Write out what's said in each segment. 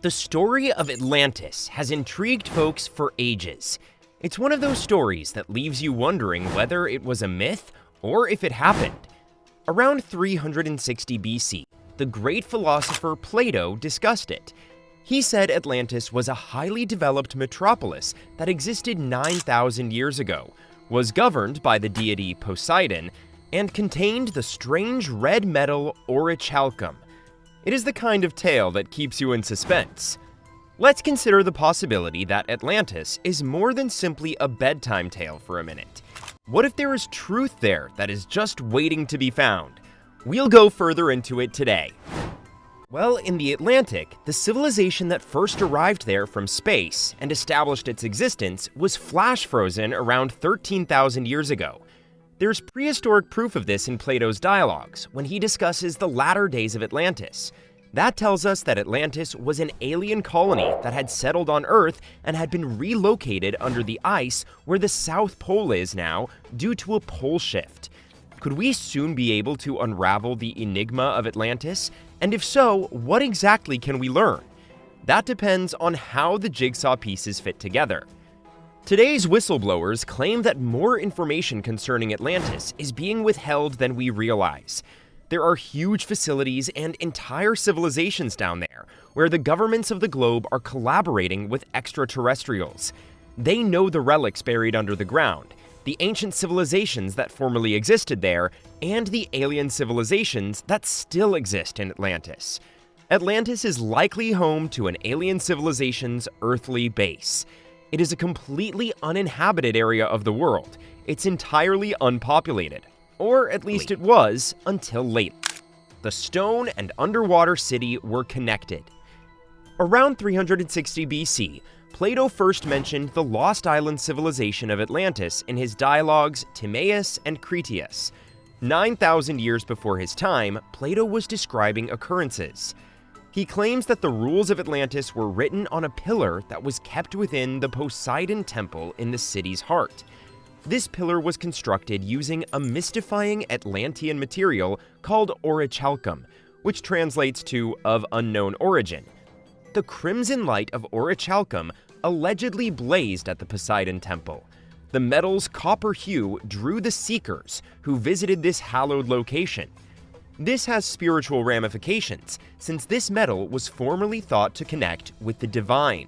The story of Atlantis has intrigued folks for ages. It's one of those stories that leaves you wondering whether it was a myth or if it happened. Around 360 BC, the great philosopher Plato discussed it. He said Atlantis was a highly developed metropolis that existed 9,000 years ago, was governed by the deity Poseidon, and contained the strange red metal orichalcum. It is the kind of tale that keeps you in suspense. Let's consider the possibility that Atlantis is more than simply a bedtime tale for a minute. What if there is truth there that is just waiting to be found? We'll go further into it today. Well, in the Atlantic, the civilization that first arrived there from space and established its existence was flash frozen around 13,000 years ago. There's prehistoric proof of this in Plato's dialogues, when he discusses the latter days of Atlantis. That tells us that Atlantis was an alien colony that had settled on Earth and had been relocated under the ice where the South Pole is now due to a pole shift. Could we soon be able to unravel the enigma of Atlantis? And if so, what exactly can we learn? That depends on how the jigsaw pieces fit together. Today's whistleblowers claim that more information concerning Atlantis is being withheld than we realize. There are huge facilities and entire civilizations down there, where the governments of the globe are collaborating with extraterrestrials. They know the relics buried under the ground, the ancient civilizations that formerly existed there, and the alien civilizations that still exist in Atlantis. Atlantis is likely home to an alien civilization's earthly base. It is a completely uninhabited area of the world. It's entirely unpopulated. Or at least it was, until late. The stone and underwater city were connected. Around 360 BC, Plato first mentioned the lost island civilization of Atlantis in his dialogues Timaeus and Critias. 9,000 years before his time, Plato was describing occurrences. He claims that the rules of Atlantis were written on a pillar that was kept within the Poseidon temple in the city's heart. This pillar was constructed using a mystifying Atlantean material called orichalcum, which translates to "of unknown origin." The crimson light of orichalcum allegedly blazed at the Poseidon temple. The metal's copper hue drew the seekers who visited this hallowed location. This has spiritual ramifications, since this metal was formerly thought to connect with the divine.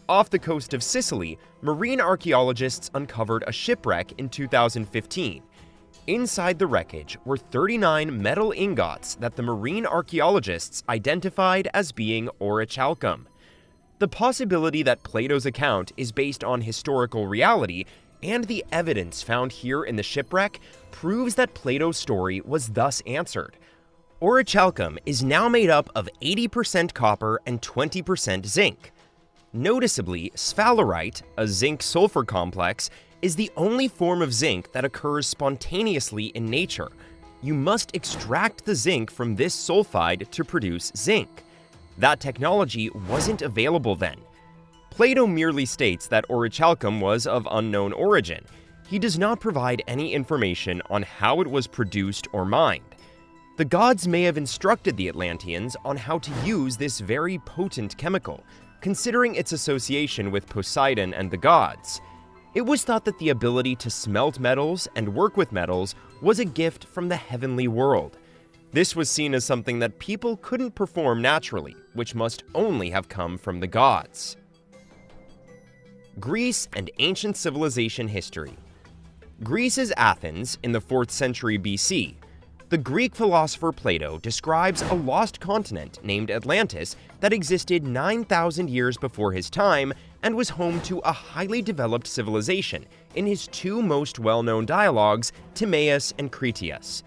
Off the coast of Sicily, marine archaeologists uncovered a shipwreck in 2015. Inside the wreckage were 39 metal ingots that the marine archaeologists identified as being orichalcum. The possibility that Plato's account is based on historical reality and the evidence found here in the shipwreck proves that Plato's story was thus answered. Orichalcum is now made up of 80% copper and 20% zinc. Noticeably, sphalerite, a zinc-sulfur complex, is the only form of zinc that occurs spontaneously in nature. You must extract the zinc from this sulfide to produce zinc. That technology wasn't available then. Plato merely states that orichalcum was of unknown origin. He does not provide any information on how it was produced or mined. The gods may have instructed the Atlanteans on how to use this very potent chemical, considering its association with Poseidon and the gods. It was thought that the ability to smelt metals and work with metals was a gift from the heavenly world. This was seen as something that people couldn't perform naturally, which must only have come from the gods. Greece and ancient civilization history. Greece is Athens in the 4th century BC. The Greek philosopher Plato describes a lost continent named Atlantis that existed 9,000 years before his time and was home to a highly developed civilization in his two most well-known dialogues, Timaeus and Critias.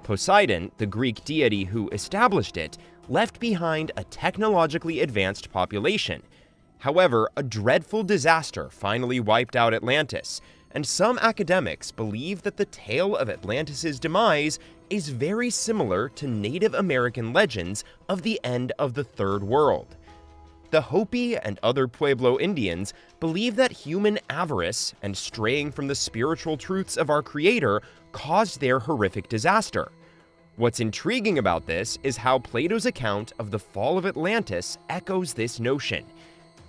Poseidon, the Greek deity who established it, left behind a technologically advanced population. However, a dreadful disaster finally wiped out Atlantis, and some academics believe that the tale of Atlantis' demise is very similar to Native American legends of the end of the Third World. The Hopi and other Pueblo Indians believe that human avarice and straying from the spiritual truths of our Creator caused their horrific disaster. What's intriguing about this is how Plato's account of the fall of Atlantis echoes this notion.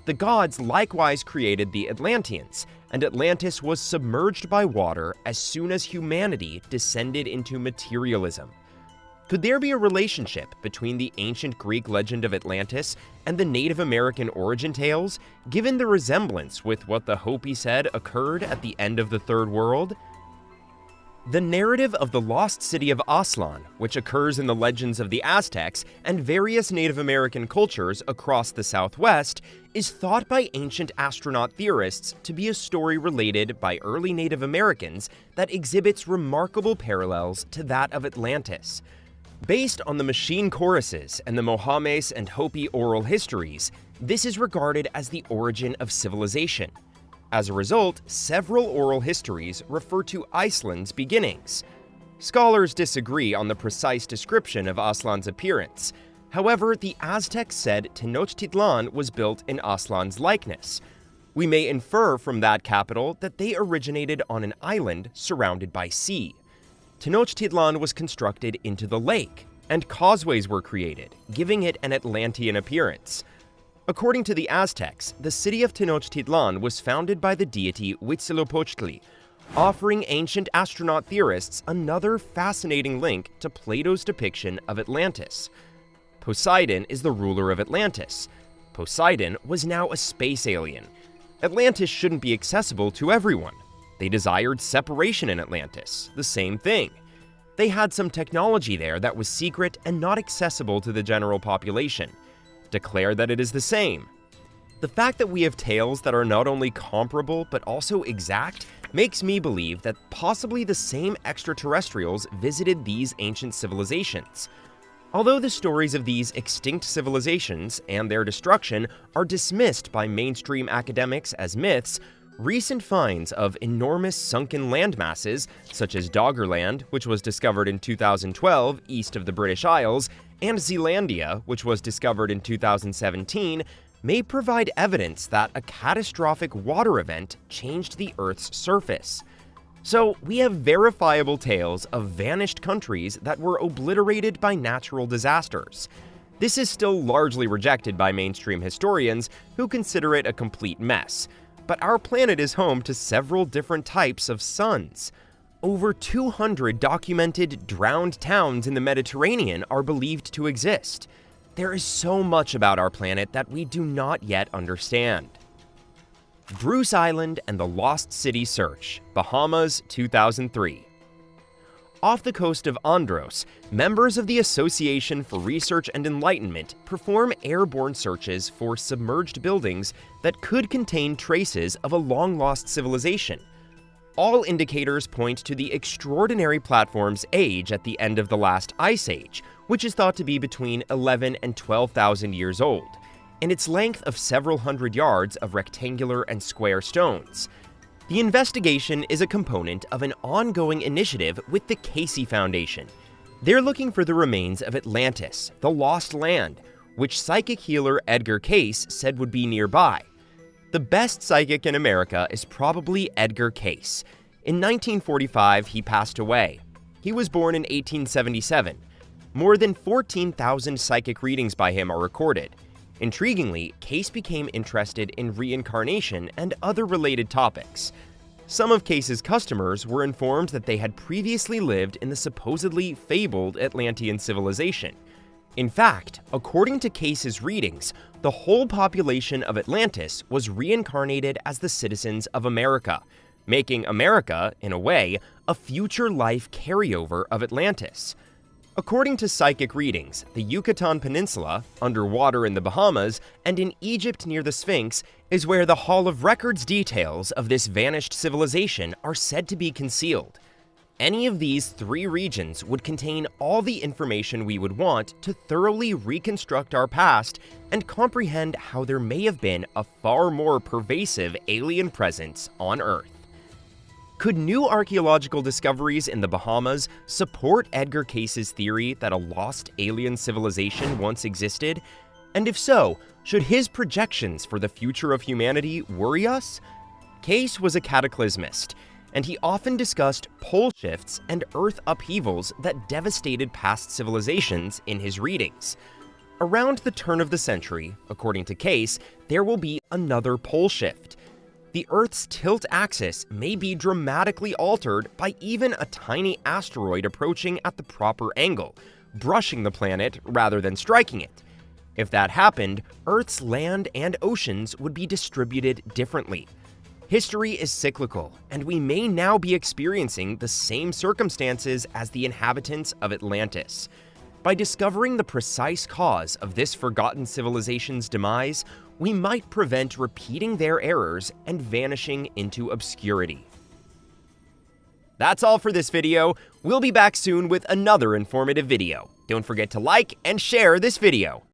The gods likewise created the Atlanteans, and Atlantis was submerged by water as soon as humanity descended into materialism. Could there be a relationship between the ancient Greek legend of Atlantis and the Native American origin tales, given the resemblance with what the Hopi said occurred at the end of the Third World? The narrative of the lost city of Aslan, which occurs in the legends of the Aztecs and various Native American cultures across the Southwest, is thought by ancient astronaut theorists to be a story related by early Native Americans that exhibits remarkable parallels to that of Atlantis. Based on the machine choruses and the Mohames and Hopi oral histories, this is regarded as the origin of civilization. As a result, several oral histories refer to Iceland's beginnings. Scholars disagree on the precise description of Aslan's appearance. However, the Aztecs said Tenochtitlan was built in Aslan's likeness. We may infer from that capital that they originated on an island surrounded by sea. Tenochtitlan was constructed into the lake, and causeways were created, giving it an Atlantean appearance. According to the Aztecs, the city of Tenochtitlan was founded by the deity Huitzilopochtli, offering ancient astronaut theorists another fascinating link to Plato's depiction of Atlantis. Poseidon is the ruler of Atlantis. Poseidon was now a space alien. Atlantis shouldn't be accessible to everyone. They desired separation in Atlantis, the same thing. They had some technology there that was secret and not accessible to the general population. Declare that it is the same. The fact that we have tales that are not only comparable but also exact makes me believe that possibly the same extraterrestrials visited these ancient civilizations. Although the stories of these extinct civilizations and their destruction are dismissed by mainstream academics as myths, recent finds of enormous sunken landmasses, such as Doggerland, which was discovered in 2012 east of the British Isles, and Zealandia, which was discovered in 2017, may provide evidence that a catastrophic water event changed the Earth's surface. So, we have verifiable tales of vanished countries that were obliterated by natural disasters. This is still largely rejected by mainstream historians, who consider it a complete mess. But our planet is home to several different types of suns. Over 200 documented drowned towns in the Mediterranean are believed to exist. There is so much about our planet that we do not yet understand. Bruce Island and the Lost City Search, Bahamas, 2003. Off the coast of Andros, members of the Association for Research and Enlightenment perform airborne searches for submerged buildings that could contain traces of a long-lost civilization. All indicators point to the extraordinary platform's age at the end of the last ice age, which is thought to be between 11 and 12,000 years old, and its length of several hundred yards of rectangular and square stones. The investigation is a component of an ongoing initiative with the Casey Foundation. They're looking for the remains of Atlantis, the lost land, which psychic healer Edgar Cayce said would be nearby. The best psychic in America is probably Edgar Cayce. In 1945, he passed away. He was born in 1877. More than 14,000 psychic readings by him are recorded. Intriguingly, Cayce became interested in reincarnation and other related topics. Some of Cayce's customers were informed that they had previously lived in the supposedly fabled Atlantean civilization. In fact, according to Cayce's readings, the whole population of Atlantis was reincarnated as the citizens of America, making America, in a way, a future life carryover of Atlantis. According to psychic readings, the Yucatan Peninsula, underwater in the Bahamas, and in Egypt near the Sphinx is where the Hall of Records details of this vanished civilization are said to be concealed. Any of these three regions would contain all the information we would want to thoroughly reconstruct our past and comprehend how there may have been a far more pervasive alien presence on Earth. Could new archaeological discoveries in the Bahamas support Edgar Cayce's theory that a lost alien civilization once existed? And if so, should his projections for the future of humanity worry us? Cayce was a cataclysmist. and he often discussed pole shifts and Earth upheavals that devastated past civilizations in his readings. Around the turn of the century, according to Case, there will be another pole shift. The Earth's tilt axis may be dramatically altered by even a tiny asteroid approaching at the proper angle, brushing the planet rather than striking it. If that happened, Earth's land and oceans would be distributed differently. History is cyclical, and we may now be experiencing the same circumstances as the inhabitants of Atlantis. By discovering the precise cause of this forgotten civilization's demise, we might prevent repeating their errors and vanishing into obscurity. That's all for this video. We'll be back soon with another informative video. Don't forget to like and share this video.